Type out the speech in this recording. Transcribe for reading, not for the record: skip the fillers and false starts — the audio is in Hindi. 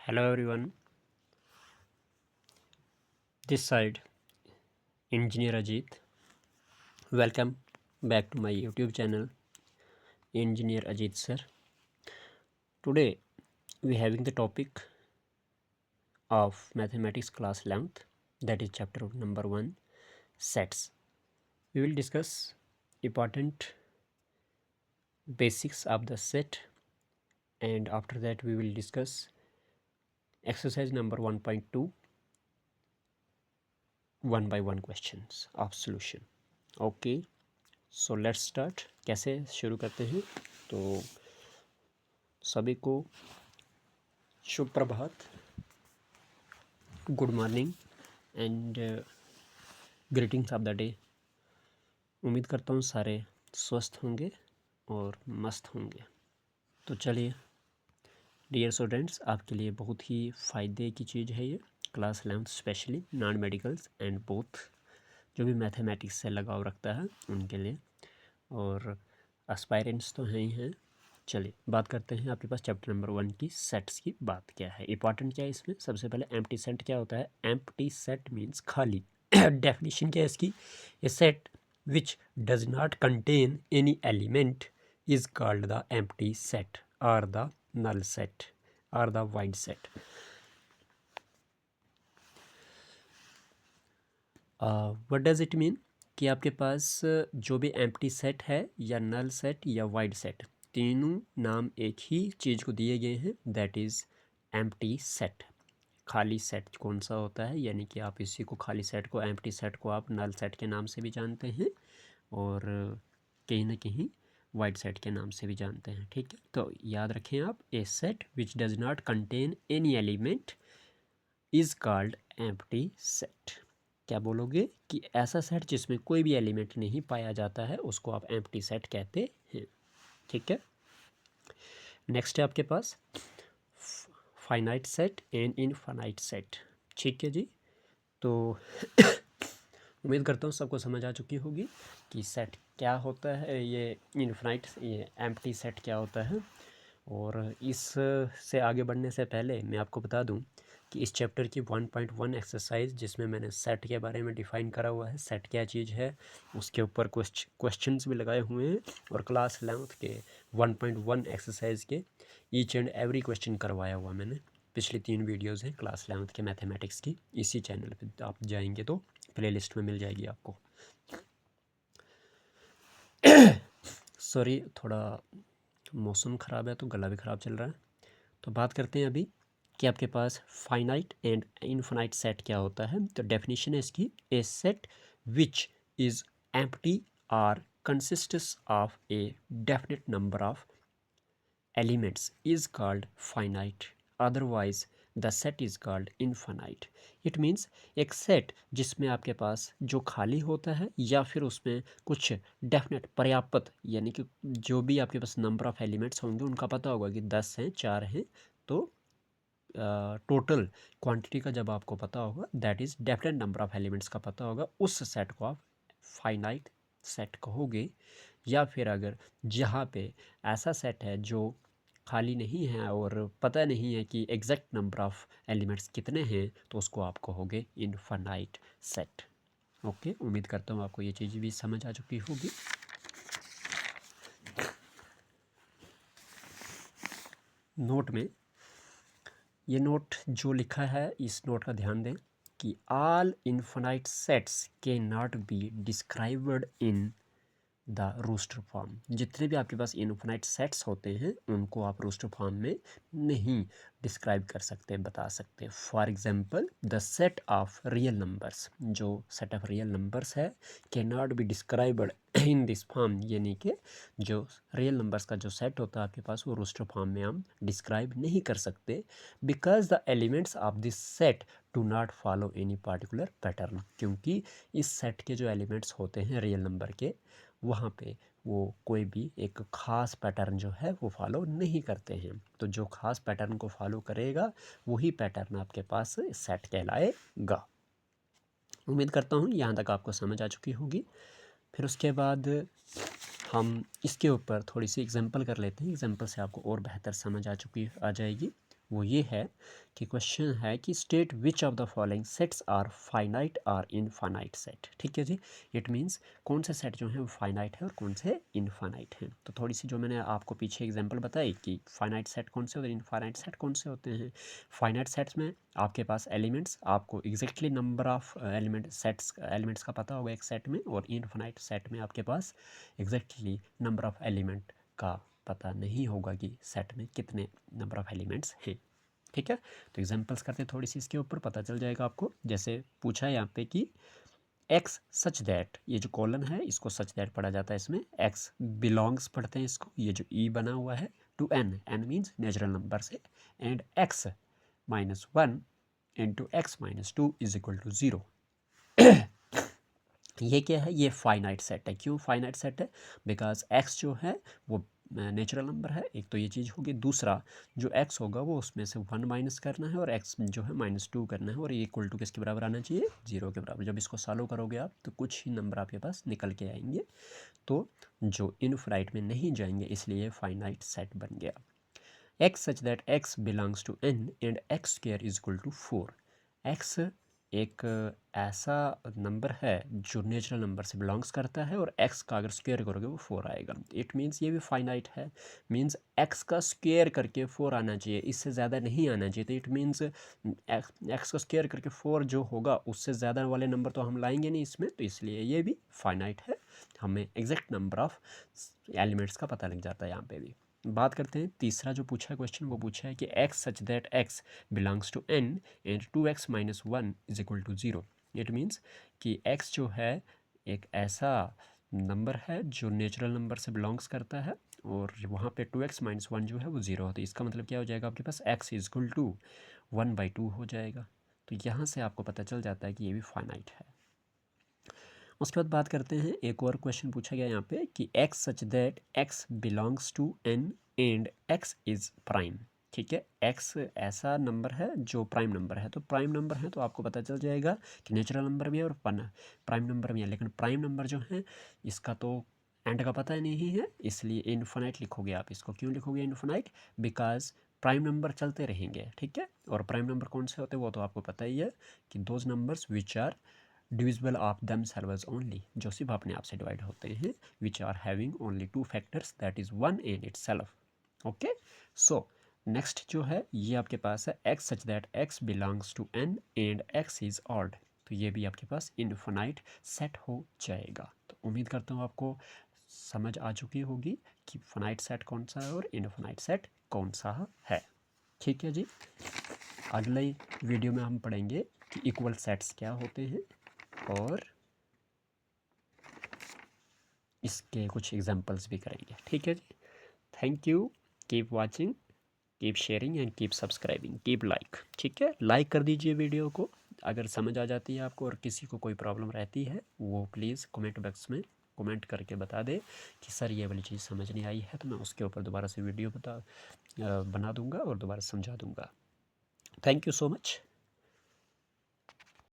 Hello everyone, this side Engineer Ajit. Welcome back to my YouTube channel Engineer Ajit sir. Today we having the topic of mathematics class 11th, that is chapter number 1, sets. We will discuss important basics of the set, and after that we will discuss exercise number 1.2 one by one questions of solution. Okay, so let's start. कैसे शुरू करते हैं? तो सभी को शुभ प्रभात, good morning and greetings of the day. उम्मीद करता हूँ सारे स्वस्थ होंगे और मस्त होंगे. तो चलिए डियर स्टूडेंट्स, आपके लिए बहुत ही फ़ायदे की चीज़ है ये class 11th, specially non medicals and both जो भी मैथमेटिक्स से लगाव रखता है उनके लिए, और एस्पायरेंट्स तो हैं ही हैं. चलिए बात करते हैं आपके पास चैप्टर नंबर 1 की सेट्स की. बात क्या है, इंपॉर्टेंट क्या है इसमें? सबसे पहले एम्प्टी सेट क्या होता है? एम्प्टी सेट मीन्स खाली. डेफिनेशन क्या है इसकी? A set which does not contain any element is called the empty set और द नल सेट और the void set. What does it mean कि आपके पास जो भी एम्प्टी सेट है या नल सेट या वाइड सेट, तीनों नाम एक ही चीज़ को दिए गए हैं, दैट इज़ एम्प्टी सेट. खाली सेट कौन सा होता है, यानी कि आप इसी को खाली सेट को, एम्प्टी सेट को आप नल सेट के नाम से भी जानते हैं और कहीं ना कहीं वाइड सेट के नाम से भी जानते हैं. ठीक है, तो याद रखें आप, a set which does not contain any element is called empty set. क्या बोलोगे कि ऐसा सेट जिसमें कोई भी एलिमेंट नहीं पाया जाता है उसको आप एम्प्टी सेट कहते हैं. ठीक है, नेक्स्ट है आपके पास finite set and infinite set. ठीक है जी, तो उम्मीद करता हूँ सबको समझ आ चुकी होगी कि सेट क्या होता है, ये इनफाइनाइट, ये एम्प्टी सेट क्या होता है. और इस से आगे बढ़ने से पहले मैं आपको बता दूं कि इस चैप्टर की 1.1 एक्सरसाइज जिसमें मैंने सेट के बारे में डिफ़ाइन करा हुआ है, सेट क्या चीज़ है, उसके ऊपर कुछ क्वेश्चंस भी लगाए हुए हैं, और क्लास 11th के 1.1 एक्सरसाइज के ईच एंड एवरी क्वेश्चन करवाया हुआ मैंने. पिछली 3 वीडियोज़ हैं क्लास 11th के मैथमेटिक्स की, इसी चैनल पर आप जाएंगे तो प्लेलिस्ट में मिल जाएगी आपको. सॉरी, थोड़ा मौसम ख़राब है तो गला भी ख़राब चल रहा है. तो बात करते हैं अभी कि आपके पास फाइनाइट एंड इनफाइनाइट सेट क्या होता है. तो डेफिनेशन है इसकी, a set which is empty or consists of a definite number of elements is called finite, otherwise the set is called infinite. It means एक सेट जिसमें आपके पास जो खाली होता है या फिर उसमें कुछ डेफिनेट पर्याप्त, यानी कि जो भी आपके पास नंबर ऑफ एलिमेंट्स होंगे उनका पता होगा कि 10 हैं, 4 हैं, तो टोटल क्वांटिटी का जब आपको पता होगा, that is definite number of elements का पता होगा, उस सेट को आप फाइनाइट सेट कहोगे. या फिर अगर जहाँ पे ऐसा सेट है जो खाली नहीं है और पता नहीं है कि एग्जैक्ट नंबर ऑफ एलिमेंट्स कितने हैं, तो उसको आप कहोगे इनफाइनाइट सेट. ओके, उम्मीद करता हूँ आपको ये चीज़ भी समझ आ चुकी होगी. नोट में ये नोट जो लिखा है, इस नोट का ध्यान दें कि all infinite sets cannot be described in the roster form. जितने भी आपके पास इनफाइनाइट सेट्स होते हैं उनको आप रोस्टर फॉर्म में नहीं डिस्क्राइब कर सकते, बता सकते. For example the set of real numbers, जो सेट ऑफ रियल नंबर्स है, can not be described in this form, यानी कि जो रियल नंबर्स का जो सेट होता है आपके पास, वो रोस्टर फॉर्म में हम डिस्क्राइब नहीं कर सकते, because the elements of this set do not follow any particular pattern. क्योंकि इस सेट के जो एलिमेंट्स होते हैं रियल नंबर के, वहाँ पे वो कोई भी एक ख़ास पैटर्न जो है वो फॉलो नहीं करते हैं. तो जो ख़ास पैटर्न को फॉलो करेगा वही पैटर्न आपके पास सेट कहलाएगा. उम्मीद करता हूँ यहाँ तक आपको समझ आ चुकी होगी. फिर उसके बाद हम इसके ऊपर थोड़ी सी एग्जांपल कर लेते हैं. एग्जांपल से आपको और बेहतर समझ आ जाएगी. वो ये है कि क्वेश्चन है कि state which of the following sets are finite और इनफाइनाइट सेट। ठीक है जी, इट मीन्स कौन से सेट जो हैं वो फाइनाइट है और कौन से इनफाइनाइट हैं। तो थोड़ी सी जो मैंने आपको पीछे एग्जांपल बताई कि फाइनाइट सेट कौन से होते हैं, इनफाइनाइट सेट कौन से होते हैं। फाइनाइट सेट्स में आपके पास एलिमेंट्स, आपको एग्जैक्टली नंबर ऑफ एलिमेंट्स का पता होगा एक सेट में, और इनफाइनाइट सेट में आपके पास एग्जैक्टली नंबर ऑफ एलिमेंट का पता नहीं होगा कि सेट में कितने नंबर ऑफ एलिमेंट्स हैं। ठीक है, तो एग्जांपल्स करते हैं थोड़ी सी, इसके ऊपर पता चल जाएगा आपको। जैसे पूछा है यहाँ पे कि एक्स सच दैट, ये जो कॉलन है इसको सच दैट पढ़ा जाता है, इसमें एक्स बिलोंग्स पढ़ते हैं इसको, ये जो ई बना हुआ है to N, N means natural number से, and X minus one into X minus two is equal to zero. ये क्या है, ये फाइनाइट सेट है। क्यों फाइनाइट सेट है, बिकॉज एक्स जो है वो नेचुरल नंबर है, एक तो ये चीज़ होगी। दूसरा जो एक्स होगा वो उसमें से वन माइनस करना है और एक्स जो है माइनस टू करना है, और ये इक्वल टू किसके बराबर आना चाहिए, जीरो के बराबर। जब इसको सॉल्व करोगे आप तो कुछ ही नंबर आपके पास निकल के आएंगे, तो जो इनफाइनाइट में नहीं जाएंगे, इसलिए फाइनाइट सेट बन गया। X such that x belongs to N and x square is equal to 4। X एक ऐसा नंबर है जो नेचुरल नंबर से बिलोंग्स करता है, और एक्स का अगर स्क्वायर करोगे वो 4 आएगा। इट मीन्स ये भी फाइनाइट है, मीन्स एक्स का स्क्वायर करके 4 आना चाहिए, इससे ज़्यादा नहीं आना चाहिए। तो इट मीन्स एक्स का स्क्वायर करके 4 जो होगा उससे ज़्यादा वाले नंबर तो हम लाएंगे नहीं इसमें, तो इसलिए ये भी फाइनाइट है। हमें एग्जैक्ट नंबर ऑफ एलिमेंट्स का पता लग जाता है यहाँ पे भी। बात करते हैं तीसरा जो पूछा है क्वेश्चन, वो पूछा है कि x such that x belongs to N and 2x minus one is equal to zero. It means कि x जो है एक ऐसा नंबर है जो नेचुरल नंबर से बिलोंग्स करता है, और वहाँ पे 2x माइनस वन जो है वो ज़ीरो होता है। इसका मतलब क्या हो जाएगा, आपके पास x इज इक्वल टू 1/2 हो जाएगा। तो यहाँ से आपको पता चल जाता है कि ये भी फाइनाइट है। उसके बाद बात करते हैं, एक और क्वेश्चन पूछा गया यहाँ पे कि x such that x belongs to N and x is prime. ठीक है, एक्स ऐसा नंबर है जो प्राइम नंबर है। तो प्राइम नंबर है तो आपको पता चल जाएगा कि नेचुरल नंबर भी है और प्राइम नंबर भी है, लेकिन प्राइम नंबर जो है इसका तो एंड का पता नहीं है, इसलिए इनफाइनाइट लिखोगे आप इसको। क्यों लिखोगे इनफाइनाइट, बिकॉज प्राइम नंबर चलते रहेंगे। ठीक है, और प्राइम नंबर कौन से होते हैं वो तो आपको पता ही है कि those numbers which are divisible of themselves only, जो सिर्फ अपने आप से डिवाइड होते हैं, which are having only two factors that is one in itself. Okay, so next जो है ये आपके पास है x such that x belongs to N and x is odd. तो ये भी आपके पास इनफाइनाइट सेट हो जाएगा। तो उम्मीद करता हूँ आपको समझ आ चुकी होगी कि फाइनाइट सेट कौन सा है और इनफाइनाइट सेट कौन सा है। ठीक है जी, अगले वीडियो में हम पढ़ेंगे कि इक्वल सेट्स क्या होते हैं और इसके कुछ एग्जांपल्स भी करेंगे। ठीक है जी, thank you, keep watching, keep sharing and keep subscribing, keep like. ठीक है, लाइक कर दीजिए वीडियो को अगर समझ आ जाती है आपको, और किसी को कोई प्रॉब्लम रहती है वो प्लीज़ कमेंट बॉक्स में कमेंट करके बता दे कि सर ये वाली चीज़ समझ नहीं आई है, तो मैं उसके ऊपर दोबारा से वीडियो बना दूंगा और दोबारा समझा दूंगा। Thank you so much.